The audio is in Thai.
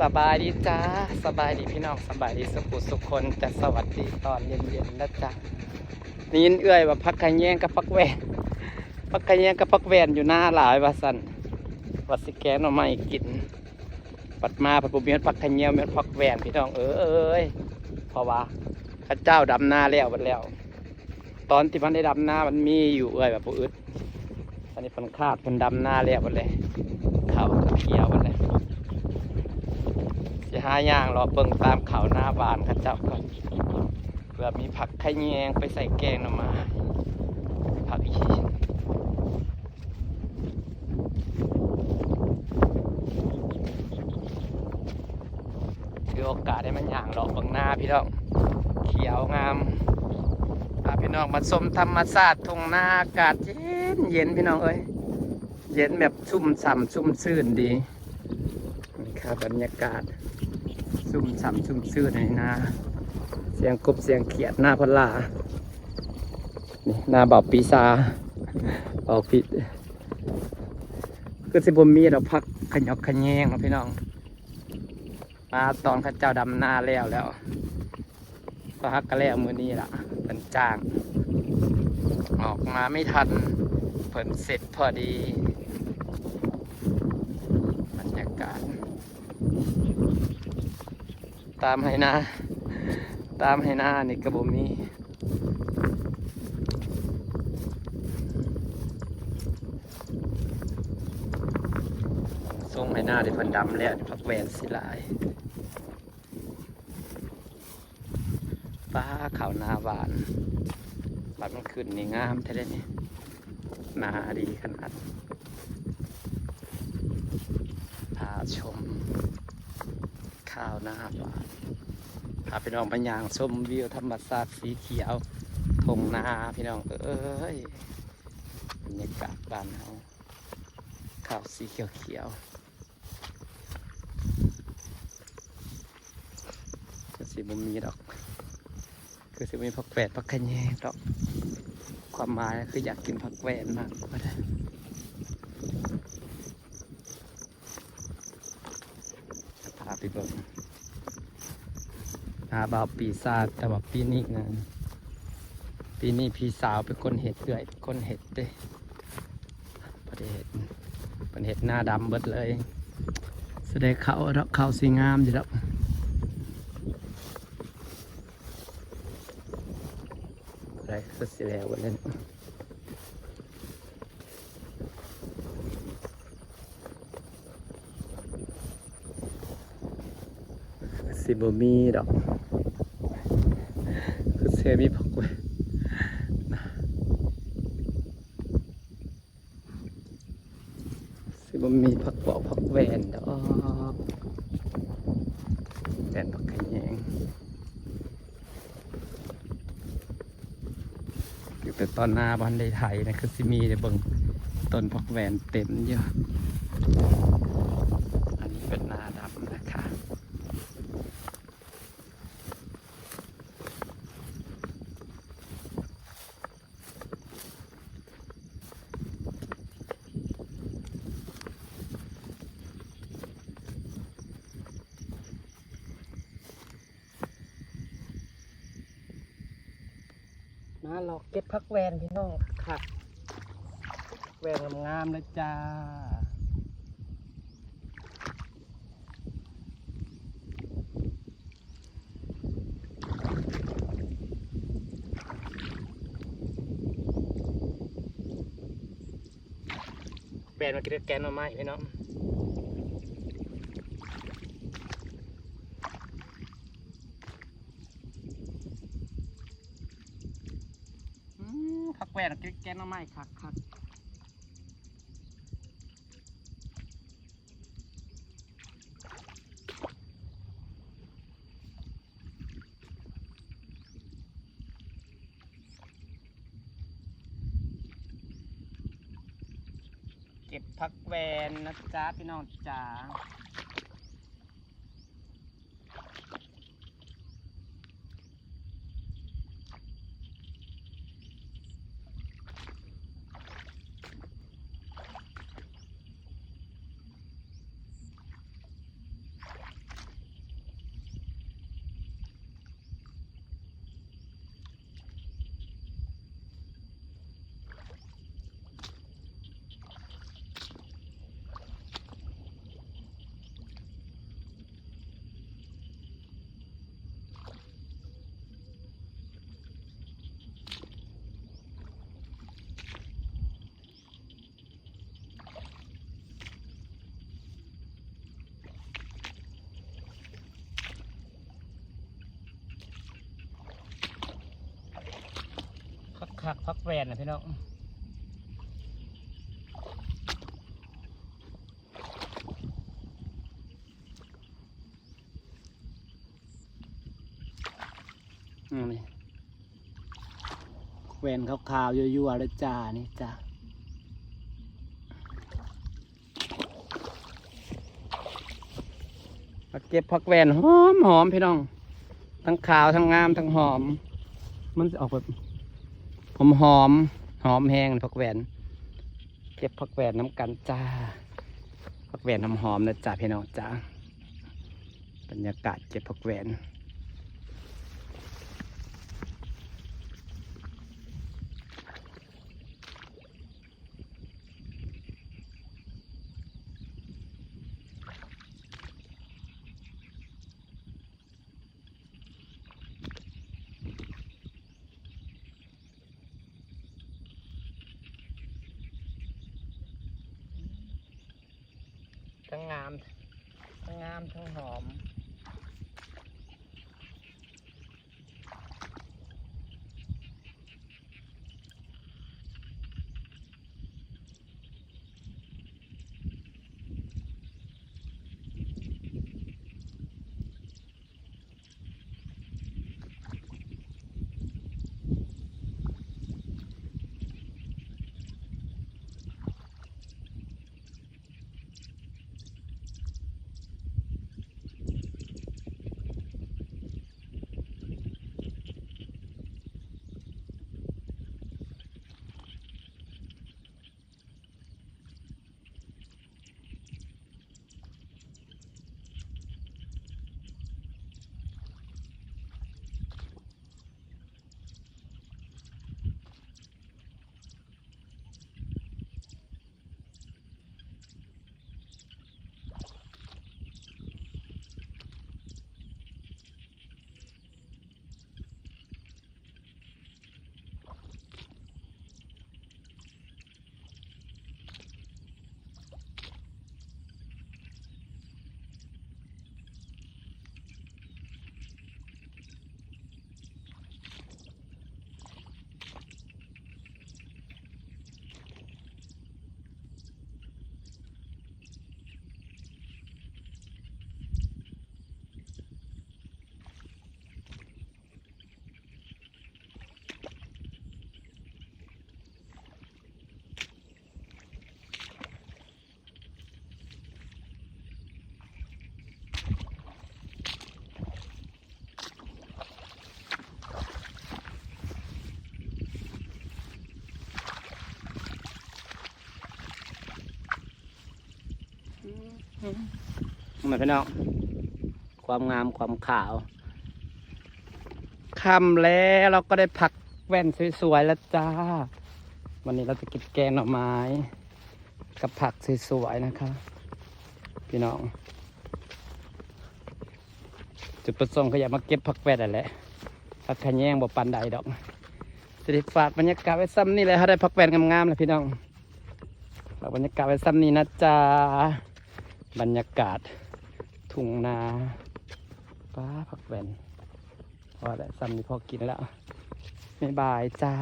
สบายดีจ้าสบายดีพี่น้องสบายดีสุขคนจะสวัสดีตอนเย็นๆนะจ๊ะนี่ยินเอื้อยว่าพักขะแยงกับพักแวนพักขะแยงกับพักแวนอยู่หน้าหลายว่าสันวัดสิแกงหน่อไม้กินปัดมาปัดปุบเมียนพักขะแยงเมียนพักแวนพี่น้องเอ้ยเพราะว่าข้าเจ้าดำนาแล้วบัดแล้ว ตอนที่มันได้ดำนามันมีอยู่เอ้ยแบบผู้อึดตอนนี้มันคาดมันดำนาแล้วบัดเลยเขาเขียวบัดเลยจะหาย่างรอเบิ่งตามเขาหน้าบ้านข้าเจ้าก่อนเพื่อมีผักไข่แยงไปใส่แกงหน่อไม้ผักอีคือโอกาสได้มันย่างรอเบิ่งหน้าพี่น้องเขียวงามพาพี่น้องมาชมธรรมชาติทุ่งนาอากาศเย็นเย็นพี่น้องเอ้ยเย็นแบบชุ่มฉ่ำชุ่มชื่นดีนี่ครับบรรยากาศชุ่มฉ่ำชุ่มชื่นในนาเสียงกบเสียงเขียดหน้าพลานี่หน้าเบาปีซาเบาปิดคือสิบมีเราพักขยอกขยแยงนะพี่น้องมาตอนข้าเจ้าดำนาแล้วพักก็แล้วมือนี้ล่ะเป็นจ้างออกมาไม่ทันเพิ่นเสร็จพอดีบรรยากาศตามให้นานี่กระบุมีส่งให้หน้าที่เพิ่นดำแล้วพักแวนสิลายฟ้าขาวนาหวานบัดมันขึ้นนี่งามแท้เลยนี่นาดีขนาดพาชมข้าวหน้าหวานพาพี่น้องไปย่างชมวิวธรรมชาติสีเขียวทงนาพี่น้องเอ้ยบรรยากาศบ้านเราข้าวสีเขียวก็สิบ่มีดอกคือสิมีผักแปดผักขะแยงดอกความหมายคืออยากกินผักแวนมากก็ได้พาไปเบิ่งบ่าวปีศาจแต่ว่าปีนี้นะปีนี้พี่สาวเป็นคนเห็ดเกลือยเป็นคนเห็ดเด้ประเห็ดเป็นเห็ดหน้าดำเบิดเลยแสดงเขาสีงามอยู่แล้วอะไรก็เสียแล้ววันนั้นสิบมีดอกคือเสียมีผักไว้สิบมีผักเปาะผักแวนดอกแวนผักขะแยงอยู่แต่ตอนหน้าบ้านในไทยนะคือสิมีแต่เบิ่งต้นผักแวนเต็มเยอะอันนี้เป็นนาดำนะคะมาหลอกเก็บพักแวนพี่น้องค่ะแวนงามๆนะจ้าแวนมากินแกนมาไหมพี่น้องพักแวนกินแกนมาไหมคักเก็บพักแวนนะจ๊ะพี่น้องจ๋า คักพักแวนนะพี่น้องนี่แวนขาวๆยั่วๆเลยจ้านี่จ้าเก็บผักแวนหอมพี่น้องทั้งขาวทั้งงามทั้งหอมมันจะออกแบบหอมแห้งผักแวนเก็บผักแวนน้ำกันจ้าผักแวนหอมนะจ้าพี่น้องจ้าบรรยากาศเก็บผักแวนทั้งงามทั้งหอมมาพี่น้องความงามความขาวค่ำแล้วเราก็ได้ผักแว่นสวยๆแล้วจ้าวันนี้เราจะกินแกงหน่อไม้กับผักสวยๆนะคะพี่น้องจุดประสงค์เขาอยากมาเก็บผักแว่นอะไรผักขะแยงบ่ปันใดดอกสิริฝากบรรยากาศไว้ซ้ำนี่เลยเขาได้ผักแว่นงามๆเลยพี่น้องฝากบรรยากาศไว้ซ้ำนี่นะจ้าบรรยากาศทุ่งนาป้าผักแว่นพอแล้วซ้ำนี่พอกินแล้วบ๊ายบายจ้า